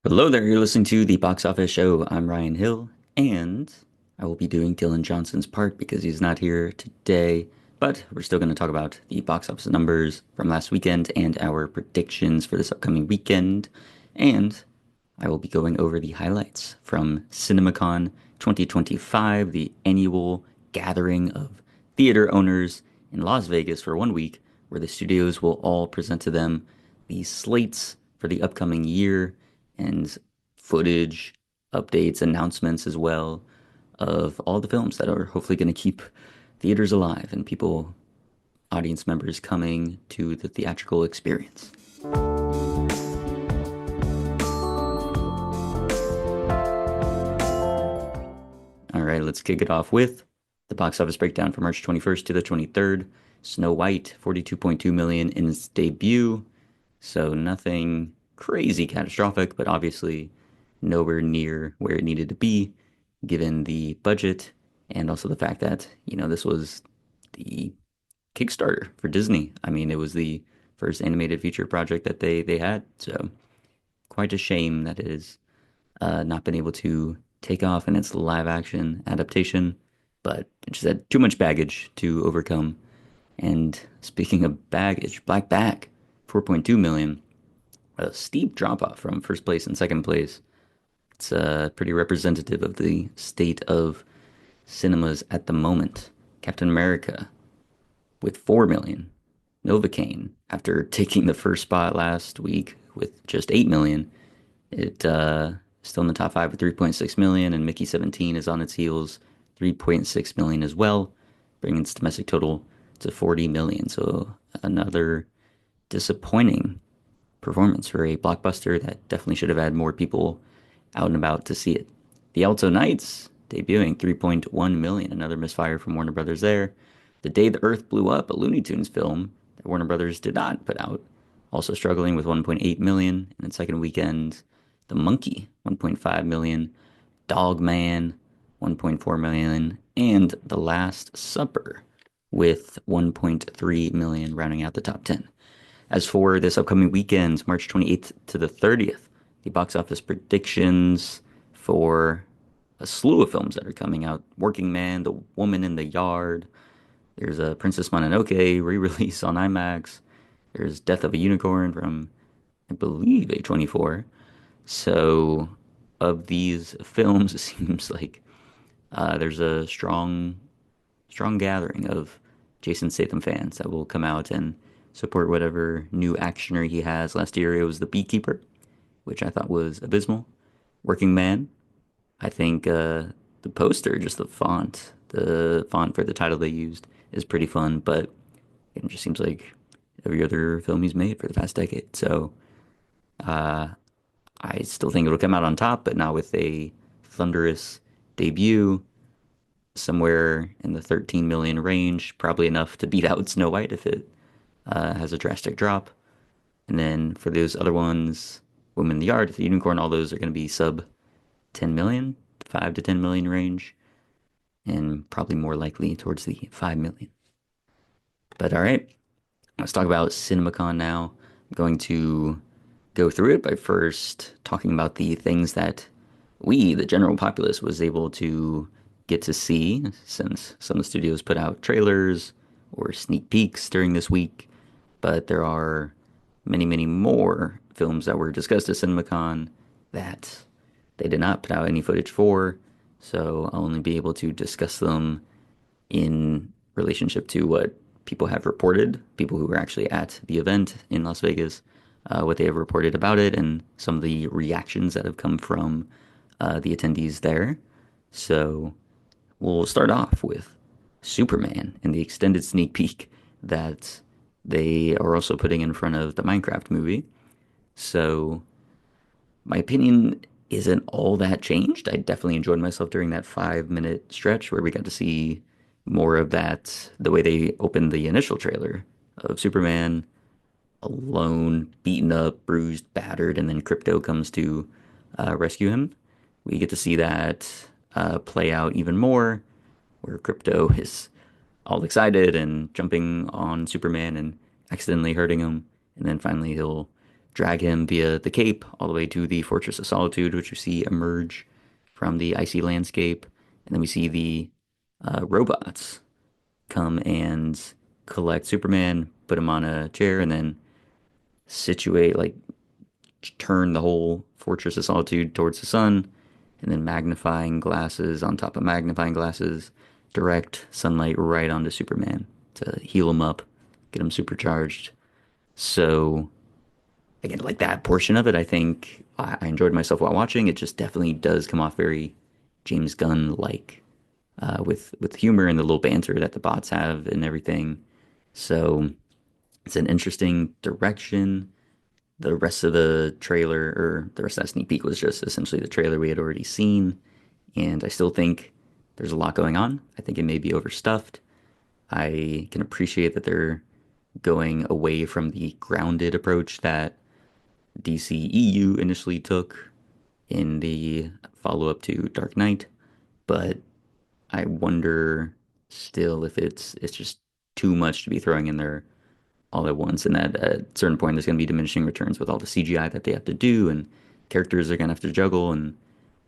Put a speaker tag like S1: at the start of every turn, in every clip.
S1: Hello there, you're listening to the Box Office Show. I'm Ryan Hill, and I will be doing Dylan Johnson's part because he's not here today. But we're still going to talk about the box office numbers from last weekend and our predictions for this upcoming weekend. And I will be going over the highlights from Cinemacon 2025, the annual gathering of theater owners in Las Vegas for 1 week, where the studios will all present to them the slates for the upcoming year and footage, updates, announcements as well of all the films that are hopefully going to keep theaters alive and people, audience members coming to the theatrical experience. All right, let's kick it off with the box office breakdown from March 21st to the 23rd. Snow White, 42.2 million in its debut. So nothing crazy catastrophic, but obviously nowhere near where it needed to be given the budget and also the fact that, this was the Kickstarter for Disney. I mean, it was the first animated feature project that they had. So quite a shame that it has not been able to take off in its live action adaptation, but it just had too much baggage to overcome. And speaking of baggage, Black Bag, 4.2 million, a steep drop off from first place and second place. It's pretty representative of the state of cinemas at the moment. Captain America with 4 million. Novocaine, after taking the first spot last week with just 8 million, it still in the top five with 3.6 million, and Mickey 17 is on its heels, 3.6 million as well, bringing its domestic total to 40 million. So another disappointing performance for a blockbuster that definitely should have had more people out and about to see it. The Alto Knights debuting 3.1 million, another misfire from Warner Brothers there. The Day the Earth Blew Up, a Looney Tunes film that Warner Brothers did not put out, also struggling with 1.8 million in its second weekend. The Monkey, 1.5 million. Dog Man, 1.4 million, and The Last Supper with 1.3 million rounding out the top 10. As for this upcoming weekend, March 28th to the 30th, the box office predictions for a slew of films that are coming out. Working Man, The Woman in the Yard. There's a Princess Mononoke re-release on IMAX. There's Death of a Unicorn from, I believe, A24. So, of these films, it seems like there's a strong gathering of Jason Statham fans that will come out and support whatever new actioner he has. Last year it was The Beekeeper, which I thought was abysmal. Working Man, I think the poster, just the font for the title they used is pretty fun, but it just seems like every other film he's made for the past decade. So uh, I still think it'll come out on top, but not with a thunderous debut somewhere in the 13 million range, probably enough to beat out Snow White if it has a drastic drop. And then for those other ones, Woman in the Yard, The Unicorn, all those are going to be sub 10 million, 5 to 10 million range, and probably more likely towards the 5 million. But all right, let's talk about CinemaCon now. I'm going to go through it by first talking about the things that we, the general populace, was able to get to see since some of the studios put out trailers or sneak peeks during this week. But there are many, many more films that were discussed at CinemaCon that they did not put out any footage for. So I'll only be able to discuss them in relationship to what people have reported, people who were actually at the event in Las Vegas, what they have reported about it, and some of the reactions that have come from the attendees there. So we'll start off with Superman and the extended sneak peek that they are also putting in front of the Minecraft movie. So my opinion isn't all that changed. I definitely enjoyed myself during that 5 minute stretch where we got to see more of that, the way they opened the initial trailer of Superman alone, beaten up, bruised, battered, and then Crypto comes to rescue him. We get to see that play out even more, where Crypto is all excited and jumping on Superman and accidentally hurting him, and then finally he'll drag him via the Cape all the way to the Fortress of Solitude, which we see emerge from the icy landscape. And then we see the robots come and collect Superman, put him on a chair, and then situate, like turn the whole Fortress of Solitude towards the sun, and then magnifying glasses on top of magnifying glasses, direct sunlight right onto Superman to heal him up, get him supercharged. So again, like that portion of it, I think I enjoyed myself while watching. It just definitely does come off very James Gunn like, with humor and the little banter that the bots have and everything. So it's an interesting direction. The rest of the trailer, or the rest of that sneak peek, was just essentially the trailer we had already seen. And I still think there's a lot going on. I think it may be overstuffed. I can appreciate that they're going away from the grounded approach that DCEU initially took in the follow-up to Dark Knight, but I wonder still if it's just too much to be throwing in there all at once, and that at a certain point there's going to be diminishing returns with all the CGI that they have to do, and characters are going to have to juggle, and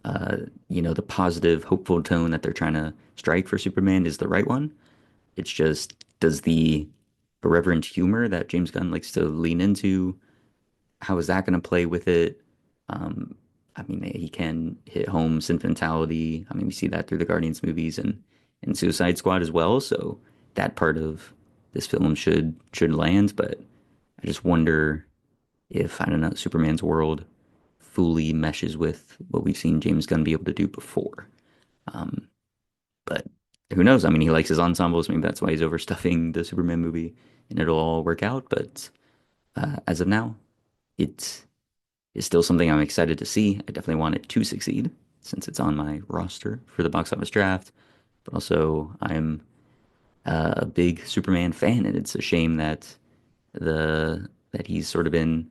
S1: the positive, hopeful tone that they're trying to strike for Superman is the right one. It's just, does the irreverent humor that James Gunn likes to lean into, how is that going to play with it? Um, I mean, he can hit home sentimentality. I mean, we see that through the Guardians movies and Suicide Squad as well. So that part of this film should land. But I just wonder if, I don't know, Superman's world fully meshes with what we've seen James Gunn be able to do before. Um, but who knows? I mean, he likes his ensembles. Maybe that's why he's overstuffing the Superman movie, and it'll all work out. But as of now, it is still something I'm excited to see. I definitely want it to succeed since it's on my roster for the box office draft. But also, I'm a big Superman fan, and it's a shame that he's sort of been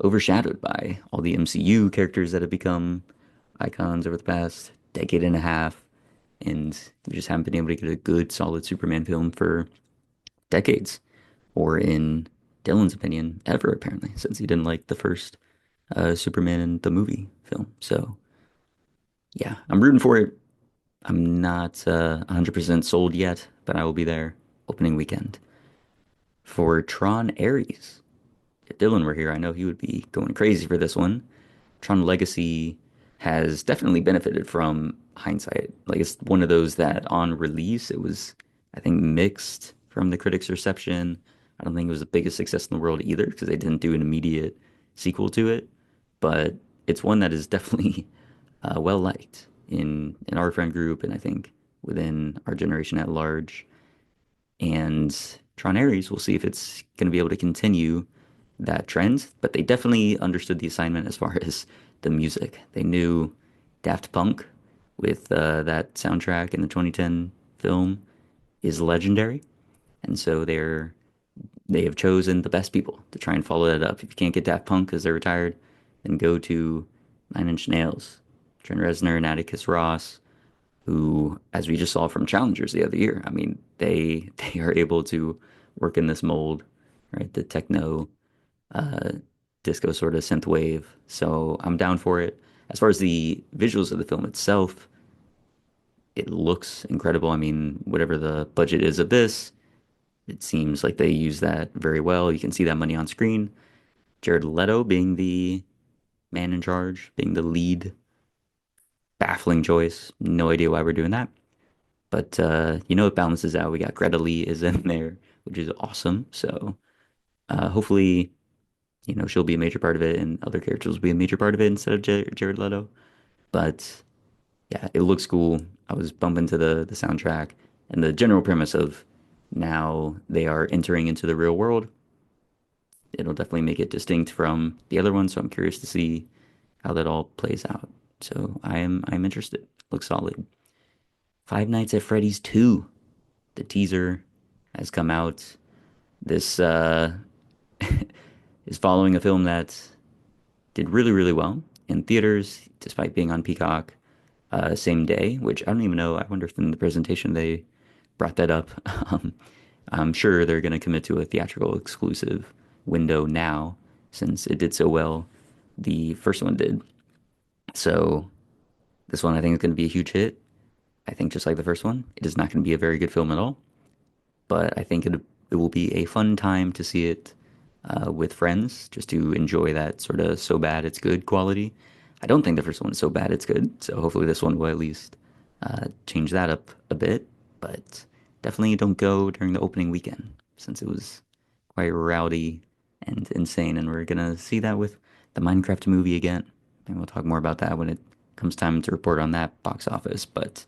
S1: overshadowed by all the MCU characters that have become icons over the past decade and a half, and we just haven't been able to get a good, solid Superman film for decades, or in Dylan's opinion, ever apparently, since he didn't like the first Superman in the movie film. So yeah, I'm rooting for it. I'm not 100% sold yet, but I will be there opening weekend. For Tron Ares, if Dylan were here, I know he would be going crazy for this one. Tron Legacy has definitely benefited from hindsight. Like, it's one of those that on release, it was, I think, mixed from the critics' reception. I don't think it was the biggest success in the world either, because they didn't do an immediate sequel to it. But it's one that is definitely well liked in our friend group, and I think within our generation at large. And Tron Ares, we'll see if it's going to be able to continue that trend. But they definitely understood the assignment as far as the music. They knew Daft Punk with that soundtrack in the 2010 film is legendary, and so they have chosen the best people to try and follow that up. If you can't get Daft Punk because they're retired, then go to Nine Inch Nails, Trent Reznor and Atticus Ross, who, as we just saw from Challengers the other year, I mean, they are able to work in this mold, right? The techno, uh, disco sort of synth wave. So I'm down for it. As far as the visuals of the film itself, it looks incredible. I mean, whatever the budget is of this, it seems like they use that very well. You can see that money on screen. Jared Leto being the man in charge, being the lead, baffling choice. No idea why we're doing that. But it balances out. We got Greta Lee is in there, which is awesome. So hopefully, she'll be a major part of it, and other characters will be a major part of it instead of Jared Leto. But yeah, it looks cool. I was bumping to the soundtrack and the general premise of now they are entering into the real world. It'll definitely make it distinct from the other one. So I'm curious to see how that all plays out. So I'm interested. Looks solid. Five Nights at Freddy's 2. The teaser has come out. This is following a film that did really, really well in theaters, despite being on Peacock same day, which I don't even know. I wonder if in the presentation they brought that up. Um, I'm sure they're going to commit to a theatrical exclusive window now, since it did so well. The first one did. So this one I think is going to be a huge hit. I think just like the first one, it is not going to be a very good film at all, but I think it will be a fun time to see it with friends, just to enjoy that sort of so bad it's good quality. I don't think the first one is so bad it's good, so hopefully this one will at least change that up a bit. But definitely don't go during the opening weekend since it was quite rowdy and insane, and we're gonna see that with the Minecraft movie again. And we'll talk more about that when it comes time to report on that box office. But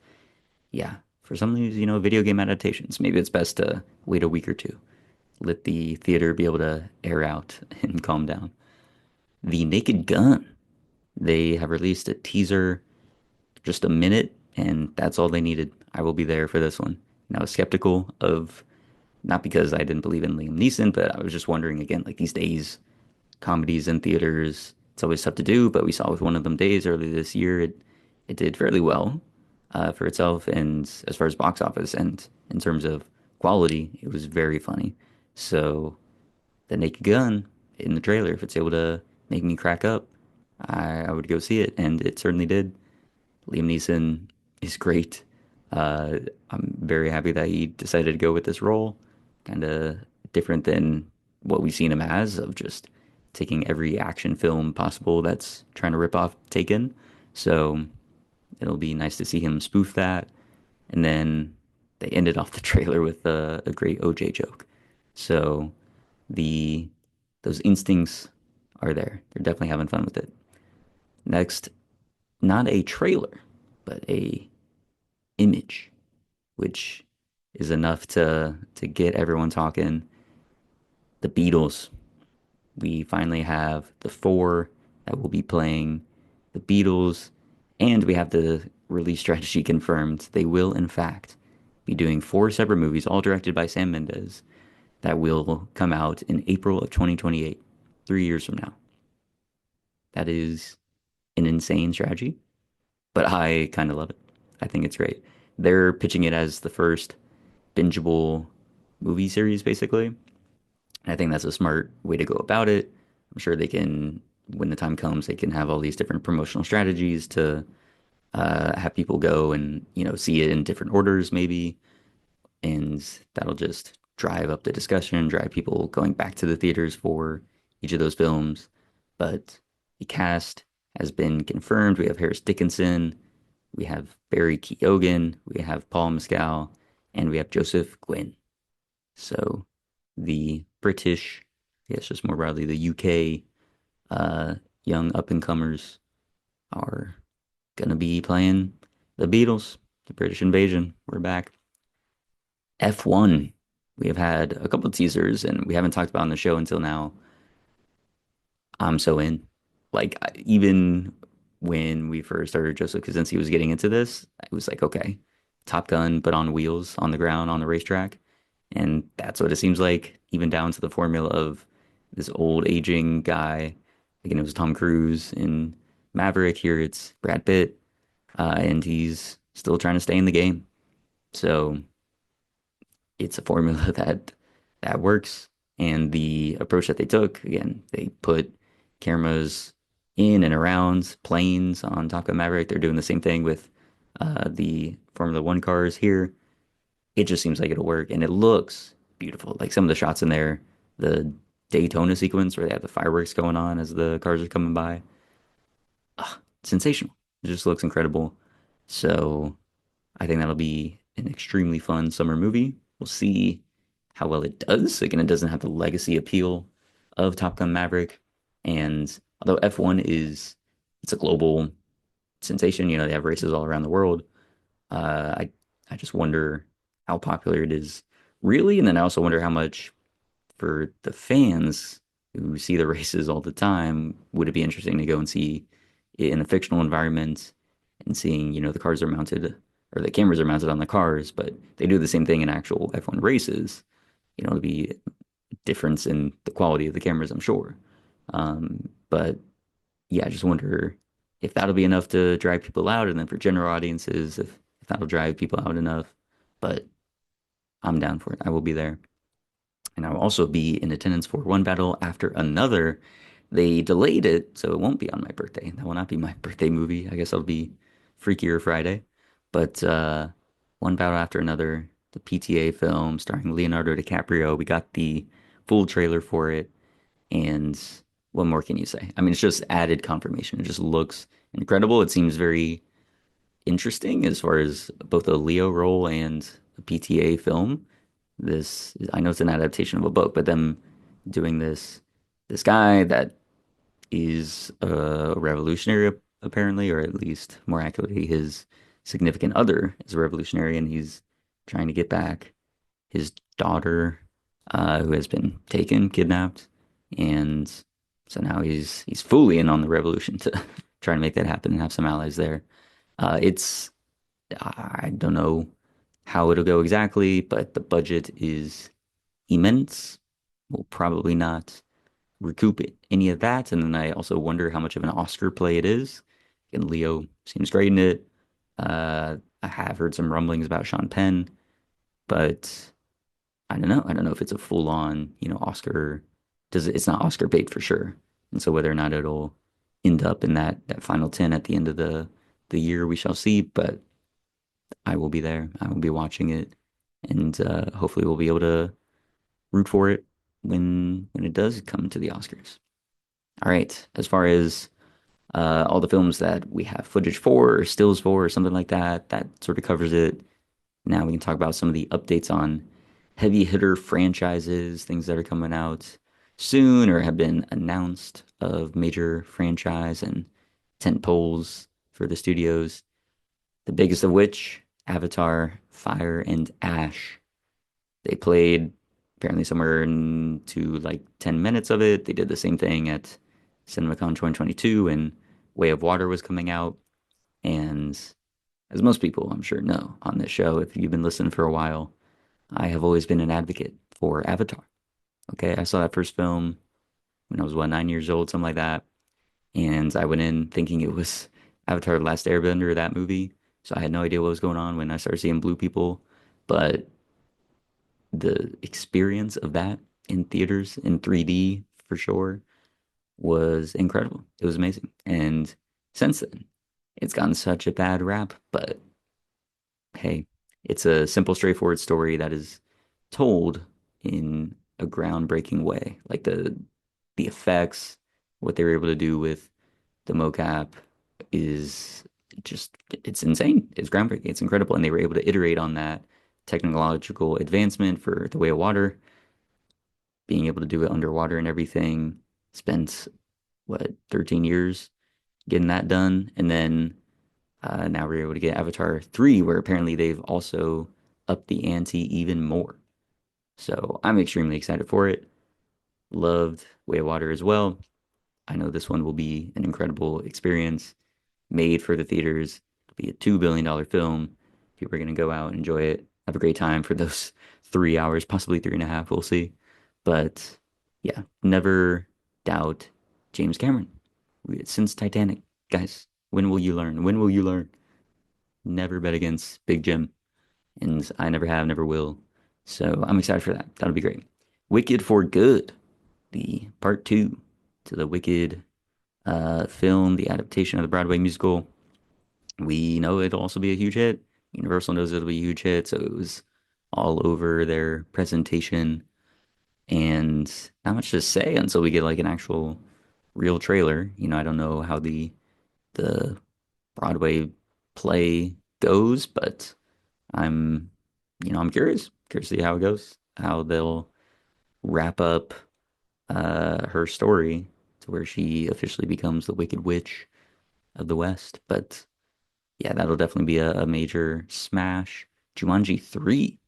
S1: yeah, for some of these, video game adaptations, maybe it's best to wait a week or two. Let the theater be able to air out and calm down. The Naked Gun. They have released a teaser, just a minute, and that's all they needed. I will be there for this one. And I was skeptical of, not because I didn't believe in Liam Neeson, but I was just wondering again, like these days, comedies in theaters, it's always tough to do, but we saw with one of them days earlier this year, it did fairly well for itself, and as far as box office and in terms of quality, it was very funny. So the Naked Gun in the trailer, if it's able to make me crack up, I would go see it, and it certainly did. Liam Neeson is great. Uh, I'm very happy that he decided to go with this role. Kind of different than what we've seen him as, of just taking every action film possible that's trying to rip off Taken. So it'll be nice to see him spoof that. And then they ended off the trailer with a great OJ joke. So the those instincts are there. They're definitely having fun with it. Next, not a trailer, but a image, which is enough to get everyone talking. The Beatles. We finally have the four that will be playing the Beatles, and we have the release strategy confirmed. They will, in fact, be doing four separate movies, all directed by Sam Mendes, that will come out in April of 2028, 3 years from now. That is an insane strategy, but I kind of love it. I think it's great. They're pitching it as the first bingeable movie series, basically. And I think that's a smart way to go about it. I'm sure they can, when the time comes, they can have all these different promotional strategies to have people go and, see it in different orders, maybe. And that'll just drive up the discussion, drive people going back to the theaters for each of those films. But the cast has been confirmed. We have Harris Dickinson, we have Barry Keoghan, we have Paul Mescal, and we have Joseph Gwynn. So the British, yes, just more broadly, the UK uh, young up and comers are gonna be playing the Beatles, the British Invasion. We're back. F1. We have had a couple of teasers and we haven't talked about on the show until now. I'm so in. Like even when we first started, Joseph Kosinski was getting into this, I was like, okay, Top Gun, but on wheels, on the ground, on the racetrack. And that's what it seems like, even down to the formula of this old aging guy. Again, it was Tom Cruise in Maverick. Here it's Brad Pitt, and he's still trying to stay in the game. So it's a formula that works. And the approach that they took, again, they put cameras in and around planes on Top Gun Maverick. They're doing the same thing with the Formula One cars here. It just seems like it'll work, and it looks beautiful. Like some of the shots in there, the Daytona sequence where they have the fireworks going on as the cars are coming by, sensational. It just looks incredible. So I think that'll be an extremely fun summer movie. We'll see how well it does. Again, it doesn't have the legacy appeal of Top Gun Maverick. And although F1 it's a global sensation, they have races all around the world. I just wonder how popular it is really. And then I also wonder how much for the fans who see the races all the time, would it be interesting to go and see it in a fictional environment and seeing, the cars are mounted or the cameras are mounted on the cars, but they do the same thing in actual F1 races. It'll be a difference in the quality of the cameras, I'm sure. But yeah, I just wonder if that'll be enough to drive people out, and then for general audiences, if that'll drive people out enough. But I'm down for it. I will be there. And I will also be in attendance for one battle after another. They delayed it, so it won't be on my birthday. That will not be my birthday movie. I guess I'll be Freakier Friday. But one battle after another, the PTA film starring Leonardo DiCaprio. We got the full trailer for it, and what more can you say? I mean, it's just added confirmation. It just looks incredible. It seems very interesting as far as both a Leo role and a PTA film. This, I know it's an adaptation of a book, but them doing this guy that is a revolutionary apparently, or at least more accurately, his significant other is a revolutionary, and he's trying to get back his daughter, who has been taken, kidnapped, and so now he's fully in on the revolution to try to make that happen and have some allies there. It's I don't know how it'll go exactly, but the budget is immense. We'll probably not recoup any of that. And then I also wonder how much of an Oscar play it is. And Leo seems great in it. I have heard some rumblings about Sean Penn, but I don't know. I don't know if it's a full on, Oscar. It's not Oscar bait for sure. And so whether or not it'll end up in that final 10 at the end of the year, we shall see. But I will be there. I will be watching it, and hopefully we'll be able to root for it when it does come to the Oscars. All right. As far as all the films that we have footage for or stills for or something like that, that sort of covers it. Now we can talk about some of the updates on heavy hitter franchises, things that are coming out soon or have been announced of major franchise and tent poles for the studios. The biggest of which, Avatar, Fire and Ash. They played apparently somewhere into like 10 minutes of it. They did the same thing at Cinemacon 2022 and Way of Water was coming out. And as most people, I'm sure, know on this show, if you've been listening for a while, I have always been an advocate for Avatar. Okay, I saw that first film when I was, what, 9 years old, something like that. And I went in thinking it was Avatar: The Last Airbender, that movie. So I had no idea what was going on when I started seeing blue people. But the experience of that in theaters in 3D for sure was incredible. It was amazing. And since then, it's gotten such a bad rap, but hey, it's a simple, straightforward story that is told in a groundbreaking way. Like the effects, what they were able to do with the mocap is just it's insane. It's groundbreaking. It's incredible. And they were able to iterate on that technological advancement for the way of water, being able to do it underwater and everything. Spent what, 13 years getting that done. And then now we're able to get Avatar 3, where apparently they've also upped the ante even more. So I'm extremely excited for it. Loved Way of Water as well. I know this one will be an incredible experience made for the theaters. It'll be a $2 billion film. People are going to go out and enjoy it, have a great time for those 3 hours, possibly three and a half. We'll see. But yeah, never doubt James Cameron. Since Titanic, guys, when will you learn? When will you learn? Never bet against Big Jim. And I never have, never will. So I'm excited for that. That'll be great. Wicked for Good, the part two to the Wicked film, the adaptation of the Broadway musical. We know it'll also be a huge hit. Universal knows it'll be a huge hit, so it was all over their presentation. And not much to say until we get like an actual real trailer. I don't know how the Broadway play goes, but I'm I'm curious to see how it goes, how they'll wrap up her story to where she officially becomes the Wicked Witch of the West. But yeah, that'll definitely be a major smash. Jumanji 3,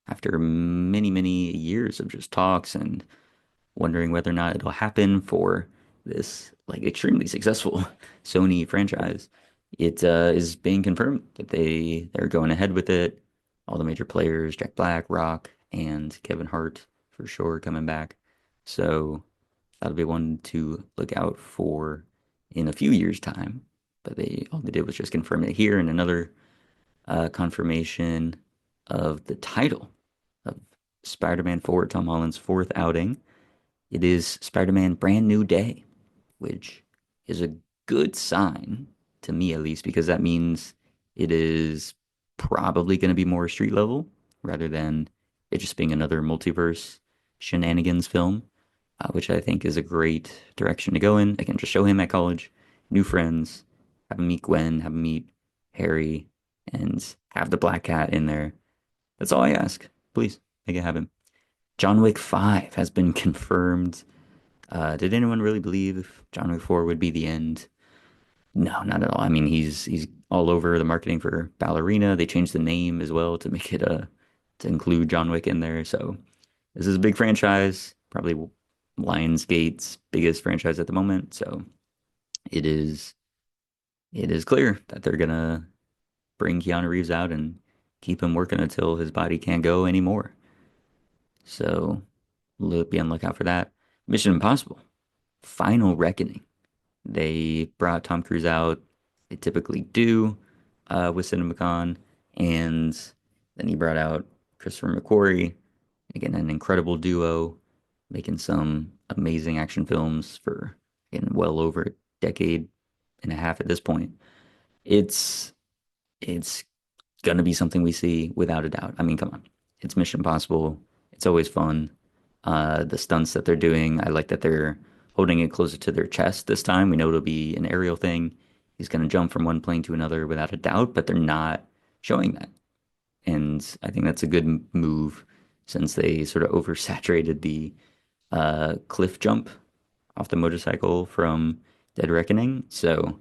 S1: after many, many years of just talks and wondering whether or not it'll happen for this like extremely successful Sony franchise. It is being confirmed that they're going ahead with it. All the major players, Jack Black, Rock, and Kevin Hart for sure coming back. So that'll be one to look out for in a few years' time. But all they did was just confirm it here, and another confirmation of the title of Spider-Man 4, Tom Holland's fourth outing, It is Spider-Man Brand New Day, which is a good sign to me at least, because that means it is probably going to be more street level rather than it just being another multiverse shenanigans film, which I think is a great direction to go in. I can just show him at college, new friends, have him meet Gwen, have him meet Harry, and have the Black Cat in there. That's all I ask. Please make it happen. John Wick 5 has been confirmed. Did anyone really believe John Wick 4 would be the end? No, not at all. I mean, he's all over the marketing for Ballerina. They changed the name as well to make it to include John Wick in there. So this is a big franchise, probably Lionsgate's biggest franchise at the moment. So it is it is clear that they're gonna bring Keanu Reeves out and keep him working until his body can't go anymore. So be on the lookout for that. Mission Impossible, Final Reckoning. They brought Tom Cruise out. They typically do with Cinemacon, and then he brought out Christopher McQuarrie. Again, an incredible duo, making some amazing action films for again well over a decade and a half at this point. It's it's gonna be something we see without a doubt. I mean, come on, it's Mission Impossible. It's always fun. The stunts that they're doing, I like that they're holding it closer to their chest this time. We know it'll be an aerial thing. He's gonna jump from one plane to another without a doubt, but they're not showing that. And I think that's a good move since they sort of oversaturated the cliff jump off the motorcycle from Dead Reckoning. So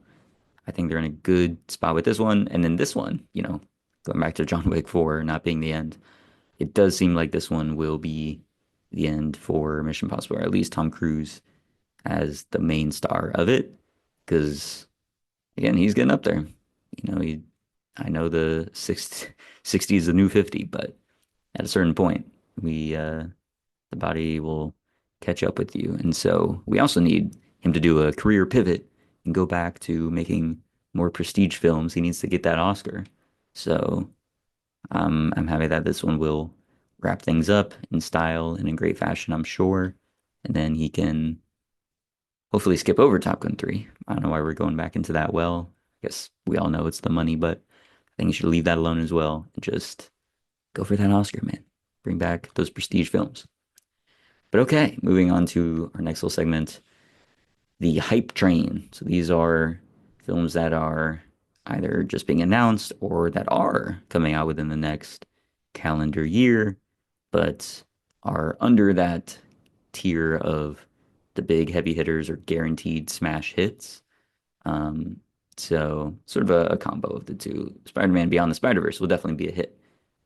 S1: I think they're in a good spot with this one. And then this one, going back to John Wick 4 not being the end, it does seem like this one will be the end for Mission Impossible, or at least Tom Cruise as the main star of it. Because again, he's getting up there. I know the 60 is the new 50, but at a certain point, the body will catch up with you. And so we also need him to do a career pivot and go back to making more prestige films. He needs to get that Oscar. So I'm happy that this one will wrap things up in style and in great fashion, I'm sure. And then he can hopefully skip over Top Gun 3. I don't know why we're going back into that well. I guess we all know it's the money, but I think you should leave that alone as well and just go for that Oscar, man. Bring back those prestige films. But okay, moving on to our next little segment, the hype train. So these are films that are either just being announced or that are coming out within the next calendar year, but are under that tier of the big heavy hitters or guaranteed smash hits. Um, so sort of a combo of the two. Spider-Man Beyond the Spider-Verse will definitely be a hit,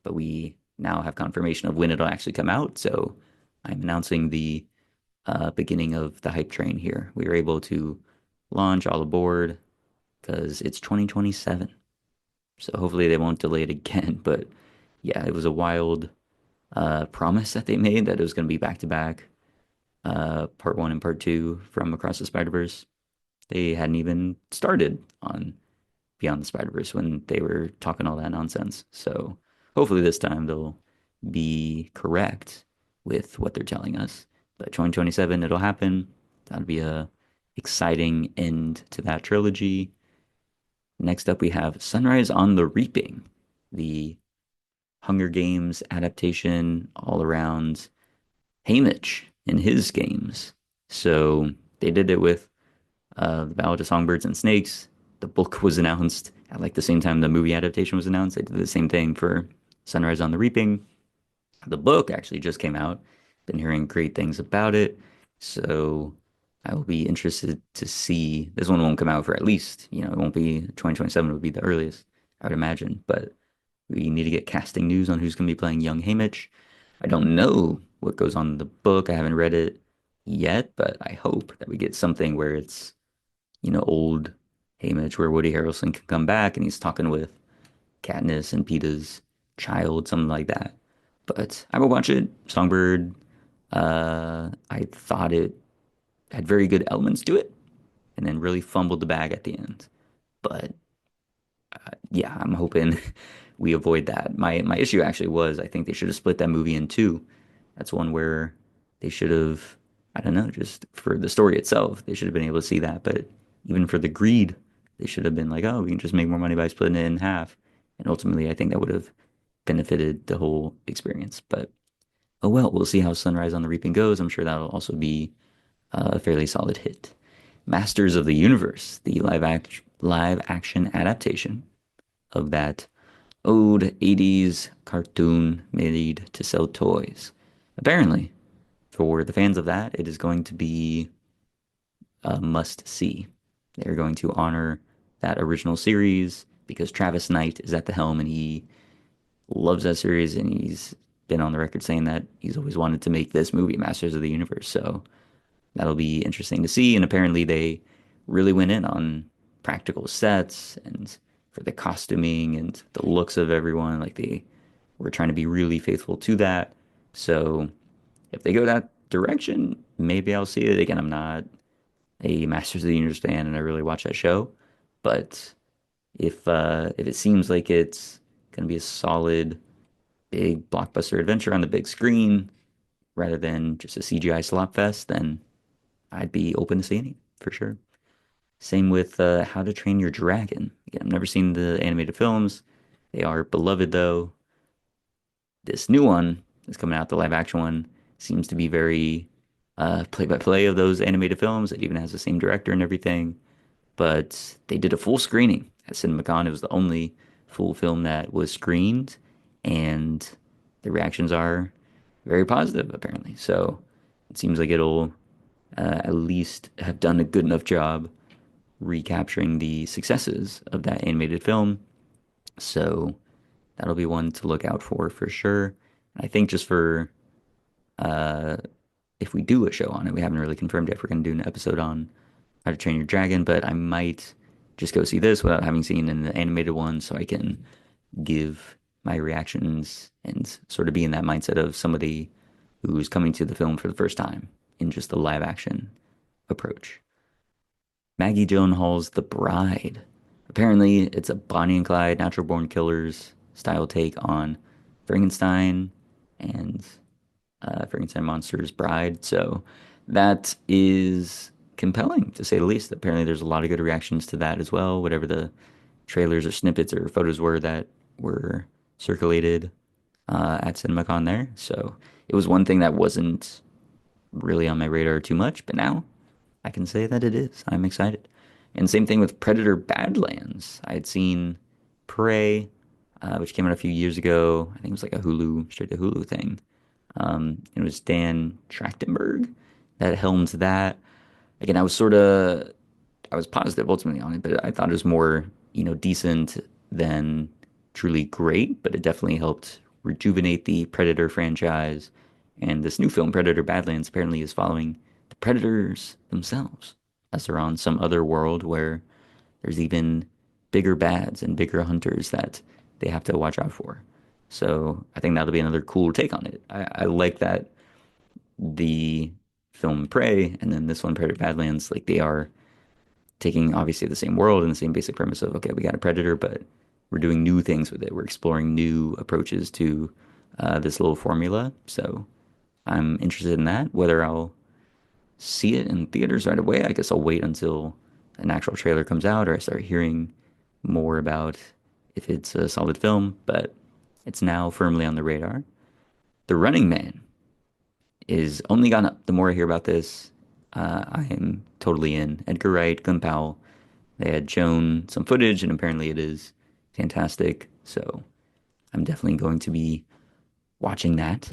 S1: but we now have confirmation of when it'll actually come out. So I'm announcing the beginning of the hype train here. We were able to launch all aboard because it's 2027. So hopefully they won't delay it again. But yeah, it was a wild promise that they made that it was going to be back to back, part one and part two from Across the Spider-Verse. They hadn't even started on Beyond the Spider-Verse when they were talking all that nonsense. So hopefully this time they'll be correct with what they're telling us. But 2027, it'll happen. That'll be a exciting end to that trilogy. Next up, we have Sunrise on the Reaping, the Hunger Games adaptation all around Haymitch in his games. So they did it with The Ballad of Songbirds and Snakes. The book was announced at like the same time the movie adaptation was announced. They did the same thing for Sunrise on the Reaping. The book actually just came out. Been hearing great things about it. So I will be interested to see. This one won't come out for at least, it won't be 2027 would be the earliest, I would imagine. But we need to get casting news on who's going to be playing young Haymitch. I don't know what goes on in the book. I haven't read it yet, but I hope that we get something where it's, old Haymitch, where Woody Harrelson can come back and he's talking with Katniss and Peeta's child, something like that. But I will watch it. Songbird, I thought it had very good elements to it and then really fumbled the bag at the end. But yeah, I'm hoping we avoid that. My issue actually was I think they should have split that movie in two. That's one where they should have I don't know, just for the story itself, they should have been able to see that. But even for the greed, they should have been like, oh, we can just make more money by splitting it in half. And ultimately, I think that would have benefited the whole experience. But oh well, we'll see how Sunrise on the Reaping goes. I'm sure that'll also be a fairly solid hit. Masters of the Universe, the live action adaptation of that old 80s cartoon made to sell toys. Apparently, for the fans of that, it is going to be a must see. They're going to honor that original series because Travis Knight is at the helm and he loves that series and he's been on the record saying that he's always wanted to make this movie, Masters of the Universe. So that'll be interesting to see. And apparently they really went in on practical sets and for the costuming and the looks of everyone. Like they were trying to be really faithful to that. So if they go that direction, maybe I'll see it. Again, I'm not a Masters of the Universe fan and I really watch that show. But if it seems like it's gonna be a solid big blockbuster adventure on the big screen rather than just a CGI slop fest, then I'd be open to seeing it for sure. Same with How to Train Your Dragon. Again, I've never seen the animated films. They are beloved though. This new one that's coming out, the live action one, seems to be very play by play of those animated films. It even has the same director and everything. But they did a full screening at Cinemacon. It was the only full film that was screened, and the reactions are very positive, apparently. So it seems like it'll at least have done a good enough job recapturing the successes of that animated film. So that'll be one to look out for sure. I think just for uh, if we do a show on it, we haven't really confirmed if we're going to do an episode on How to Train Your Dragon, but I might just go see this without having seen an animated one so I can give my reactions and sort of be in that mindset of somebody who's coming to the film for the first time in just the live action approach. Maggie Gyllenhaal's The Bride. Apparently, it's a Bonnie and Clyde, natural born killers style take on Frankenstein and Frankenstein Monster's Bride. So that is compelling to say the least. Apparently, there's a lot of good reactions to that as well. Whatever the trailers or snippets or photos were that were circulated at CinemaCon there. So it was one thing that wasn't really on my radar too much, but now I can say that it is. I'm excited. And same thing with Predator Badlands. I had seen Prey, which came out a few years ago. I think it was like a Hulu, straight to Hulu thing. It was Dan Trachtenberg that helmed that. Again, I was positive ultimately on it, but I thought it was more, decent than truly great, but it definitely helped rejuvenate the Predator franchise. And this new film, Predator Badlands, apparently is following the Predators themselves, as they're on some other world where there's even bigger bads and bigger hunters that they have to watch out for. So I think that'll be another cool take on it. I like that the film Prey and then this one, Predator Badlands, like they are taking obviously the same world and the same basic premise of, okay, we got a predator, but we're doing new things with it. We're exploring new approaches to this little formula. So I'm interested in that. Whether I'll see it in theaters right away, I guess I'll wait until an actual trailer comes out or I start hearing more about if it's a solid film, but it's now firmly on the radar. The Running Man is only gone up. The more I hear about this, I am totally in. Edgar Wright, Glenn Powell, they had shown some footage, and apparently it is fantastic. So I'm definitely going to be watching that.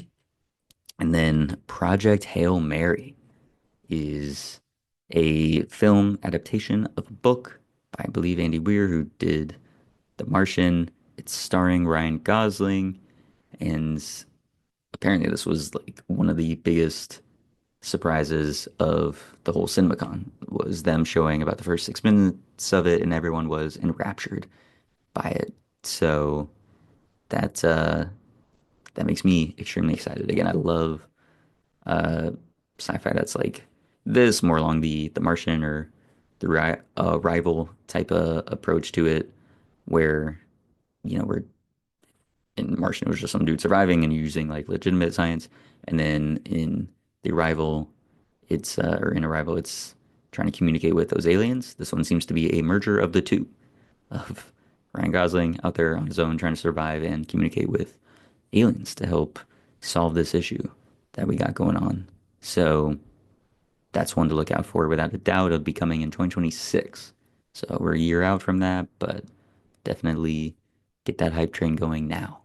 S1: And then Project Hail Mary is a film adaptation of a book by, I believe, Andy Weir, who did The Martian. It's starring Ryan Gosling, and apparently this was like one of the biggest surprises of the whole CinemaCon was them showing about the first 6 minutes of it, and everyone was enraptured by it. So that that makes me extremely excited. Again, I love uh, sci-fi that's like this, more along the Martian or the rival type of approach to it, where we're in Martian it was just some dude surviving and using like legitimate science, and then in the Arrival It's or in Arrival, it's trying to communicate with those aliens. This one seems to be a merger of the two, of Ryan Gosling out there on his own trying to survive and communicate with aliens to help solve this issue that we got going on. So that's one to look out for without a doubt of becoming in 2026. So we're a year out from that, but definitely get that hype train going now.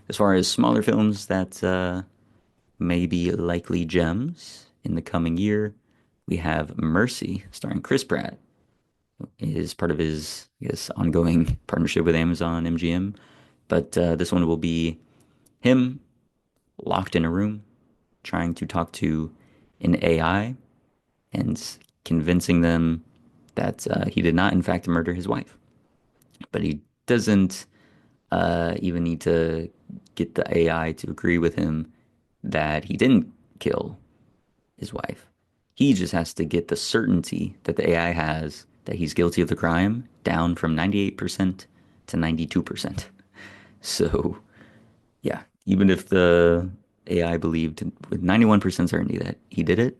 S1: As far as smaller films that may be likely gems in the coming year, we have Mercy, starring Chris Pratt. It is part of his, I guess, ongoing partnership with Amazon MGM. But this one will be him locked in a room trying to talk to an AI and convincing them that he did not, in fact, murder his wife. But he doesn't even need to get the AI to agree with him that he didn't kill his wife. He just has to get the certainty that the AI has that he's guilty of the crime down from 98% to 92%. So, yeah, even if the AI believed with 91% certainty that he did it,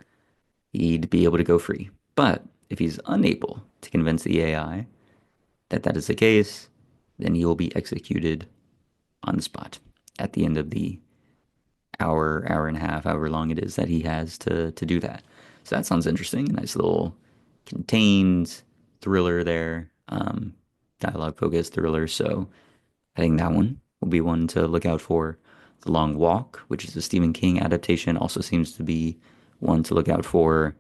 S1: he'd be able to go free. But if he's unable to convince the AI that that is the case, then he will be executed on the spot at the end of the hour, hour and a half, however long it is that he has to do that. So that sounds interesting. Nice little contained thriller there, dialogue focused thriller. So I think that one will be one to look out for. The Long Walk, which is a Stephen King adaptation, also seems to be one to look out for,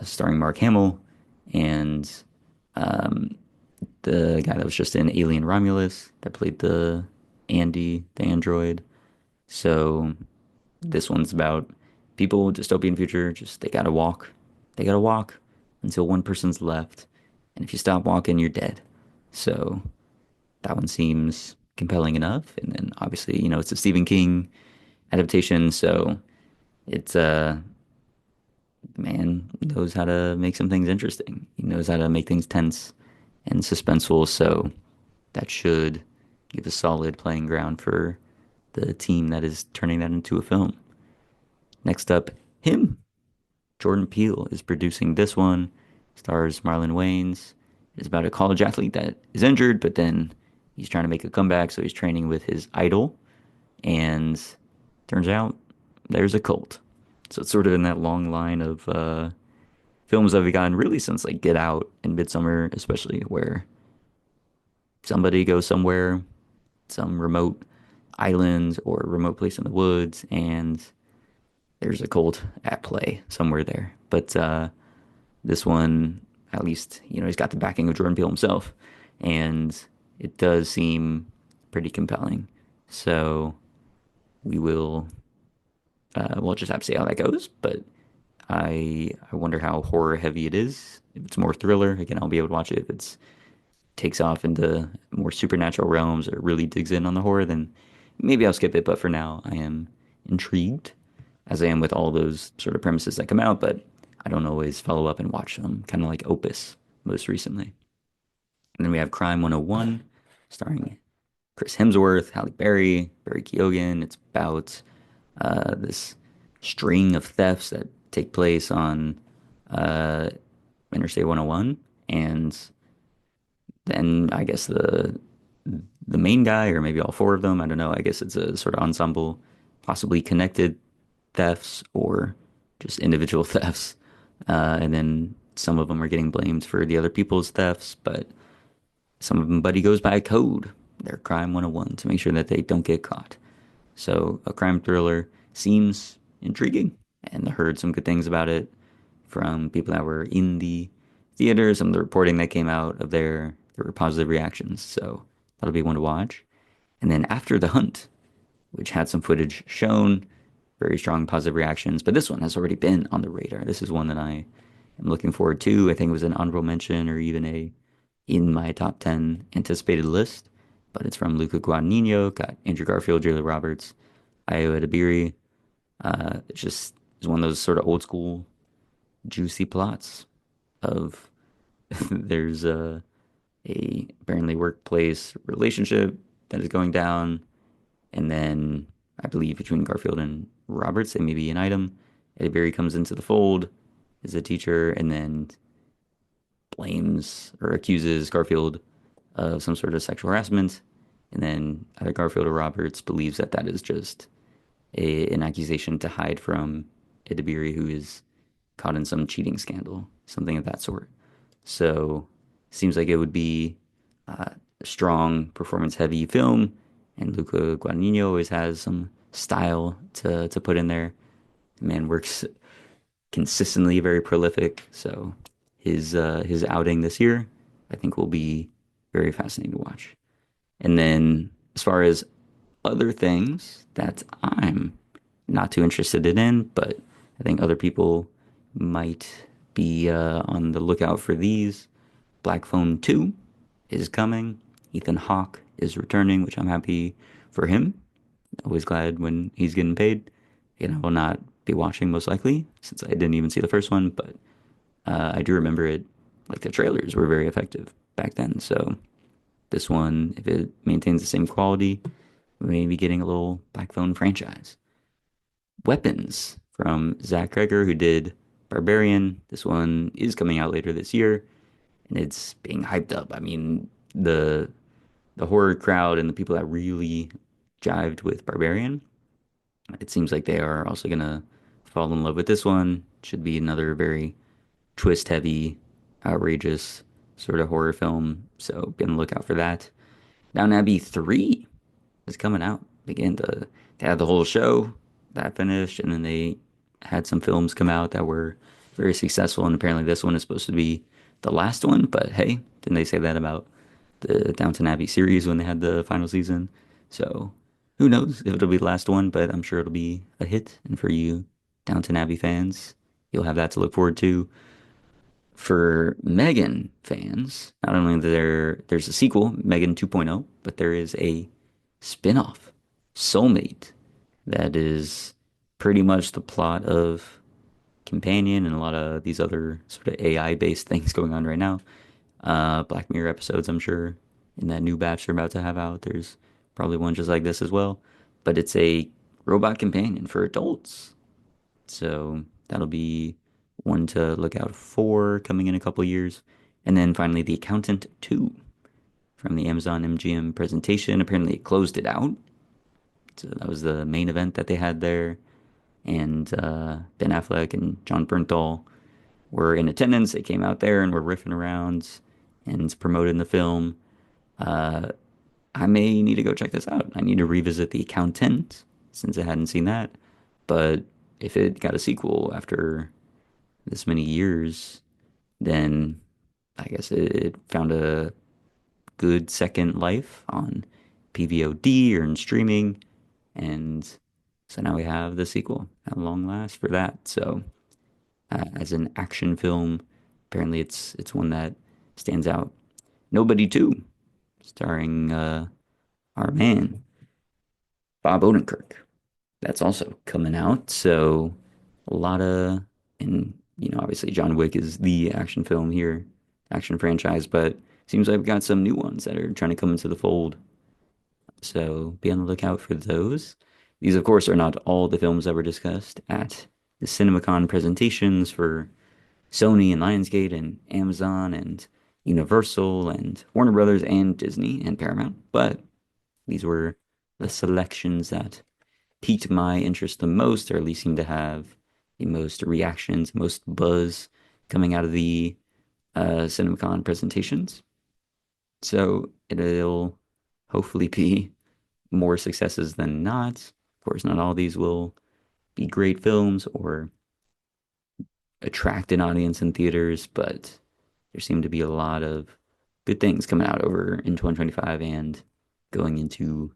S1: starring Mark Hamill and the guy that was just in Alien Romulus that played the Andy, the android. So this one's about people, dystopian future, just they gotta walk. They gotta walk until one person's left. And if you stop walking, you're dead. So that one seems compelling enough. And then obviously, it's a Stephen King adaptation, so it's man knows how to make some things interesting. He knows how to make things tense and suspenseful, so that should give a solid playing ground for the team that is turning that into a film. Next up, him. Jordan Peele is producing this one. Stars Marlon Wayans. It's about a college athlete that is injured, but then he's trying to make a comeback, so he's training with his idol. And turns out there's a cult. So it's sort of in that long line of films that we've gotten really since like Get Out and Midsummer, especially where somebody goes somewhere, some remote island or remote place in the woods, and there's a cult at play somewhere there. But this one, at least, he's got the backing of Jordan Peele himself, and it does seem pretty compelling. So we'll just have to see how that goes. But I wonder how horror heavy it is. If it's more thriller, again, I'll be able to watch it. If it's takes off into more supernatural realms or really digs in on the horror, then maybe I'll skip it. But for now, I am intrigued, as I am with all those sort of premises that come out, but I don't always follow up and watch them, kind of like Opus most recently. And then we have Crime 101, starring Chris Hemsworth, Halle Berry, Barry Keoghan. It's about this string of thefts that take place on uh, Interstate 101, and then I guess the main guy, or maybe all four of them, I don't know. I guess it's a sort of ensemble, possibly connected thefts or just individual thefts. And then some of them are getting blamed for the other people's thefts, but some of them, buddy, goes by a code, their crime 101, to make sure that they don't get caught. So a crime thriller seems intriguing, and I heard some good things about it from people that were in the theater. Some of the reporting that came out of there were positive reactions. So that'll be one to watch. And then After the Hunt, which had some footage shown, very strong positive reactions. But this one has already been on the radar. This is one that I am looking forward to. I think it was an honorable mention or even a in my top 10 anticipated list. But it's from Luca Guadagnino, got Andrew Garfield, Julia Roberts, Ayo Edebiri. It's just it's one of those sort of old school juicy plots of there's a apparently workplace relationship that is going down, and then I believe between Garfield and Roberts, they may be an item. Eddie Berry comes into the fold, is a teacher and then blames or accuses Garfield of some sort of sexual harassment. And then either Garfield or Roberts believes that that is just an accusation to hide from Idibiri, who is caught in some cheating scandal, something of that sort. So seems like it would be a strong performance-heavy film, and Luca Guadagnino always has some style to put in there. The man works consistently, very prolific. So his outing this year, I think, will be very fascinating to watch. And then as far as other things that I'm not too interested in, but I think other people might be on the lookout for these. Black Phone 2 is coming. Ethan Hawke is returning, which I'm happy for him. Always glad when he's getting paid. I will not be watching most likely since I didn't even see the first one, but I do remember it. Like the trailers were very effective back then. So this one, if it maintains the same quality, we may be getting a little Black Phone franchise. Weapons from Zach Kreger, who did Barbarian. This one is coming out later this year, and it's being hyped up. I mean, the horror crowd and the people that really jived with Barbarian, it seems like they are also gonna fall in love with this one. Should be another very twist heavy, outrageous sort of horror film. So be on the lookout for that. Downton Abbey 3 is coming out. Again, they had the whole show that finished, and then they had some films come out that were very successful. And apparently, this one is supposed to be the last one. But hey, didn't they say that about the Downton Abbey series when they had the final season? So who knows if it'll be the last one, but I'm sure it'll be a hit. And for you Downton Abbey fans, you'll have that to look forward to. For Megan fans, not only there's a sequel, Megan 2.0, but there is a spin-off, Soulmate, that is pretty much the plot of Companion and a lot of these other sort of AI-based things going on right now. Black Mirror episodes, I'm sure, in that new batch they're about to have out, there's probably one just like this as well. But it's a robot companion for adults. So that'll be one to look out for coming in a couple years. And then finally, The Accountant 2 from the Amazon MGM presentation. Apparently, it closed it out. So that was the main event that they had there. And Ben Affleck and John Bernthal were in attendance. They came out there and were riffing around and promoting the film. Uh, I may need to go check this out. I need to revisit The Accountant since I hadn't seen that. But if it got a sequel after this many years, then I guess it found a good second life on PVOD or in streaming. And so now we have the sequel at long last for that. So as an action film, apparently it's one that stands out. Nobody 2, starring our man, Bob Odenkirk. That's also coming out. So a lot of, and obviously John Wick is the action film here, action franchise, but seems like we've got some new ones that are trying to come into the fold. So be on the lookout for those. These, of course, are not all the films that were discussed at the Cinemacon presentations for Sony and Lionsgate and Amazon and Universal and Warner Brothers and Disney and Paramount, but these were the selections that piqued my interest the most, or at least seemed to have the most reactions, most buzz coming out of the CinemaCon presentations. So it'll hopefully be more successes than not. Of course, not all these will be great films or attract an audience in theaters, but there seem to be a lot of good things coming out over in 2025 and going into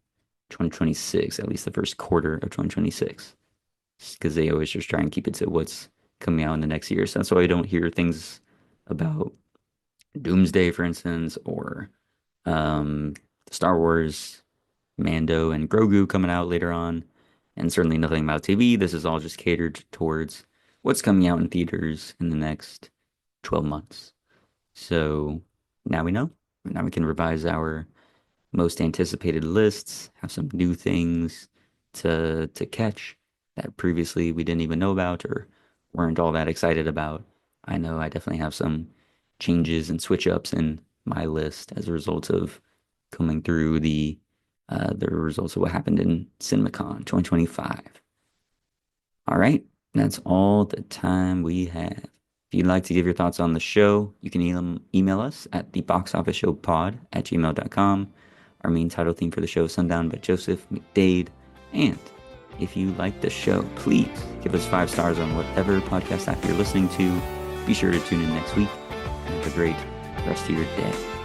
S1: 2026, at least the first quarter of 2026, because they always just try and keep it to what's coming out in the next year. So that's why I don't hear things about Doomsday, for instance, or um, Star Wars, Mando, and Grogu coming out later on, and certainly nothing about TV. This is all just catered towards what's coming out in theaters in the next 12 months. So now we know. Now we can revise our most anticipated lists, have some new things to catch that previously we didn't even know about or weren't all that excited about. I know I definitely have some changes and switch ups in my list as a result of coming through the results of what happened in Cinemacon 2025. All right, that's all the time we have. If you'd like to give your thoughts on the show, you can email us at theboxofficeshowpod@gmail.com. Our main title theme for the show is Sundown by Joseph McDade. And if you like the show, please give us 5 stars on whatever podcast app you're listening to. Be sure to tune in next week and have a great rest of your day.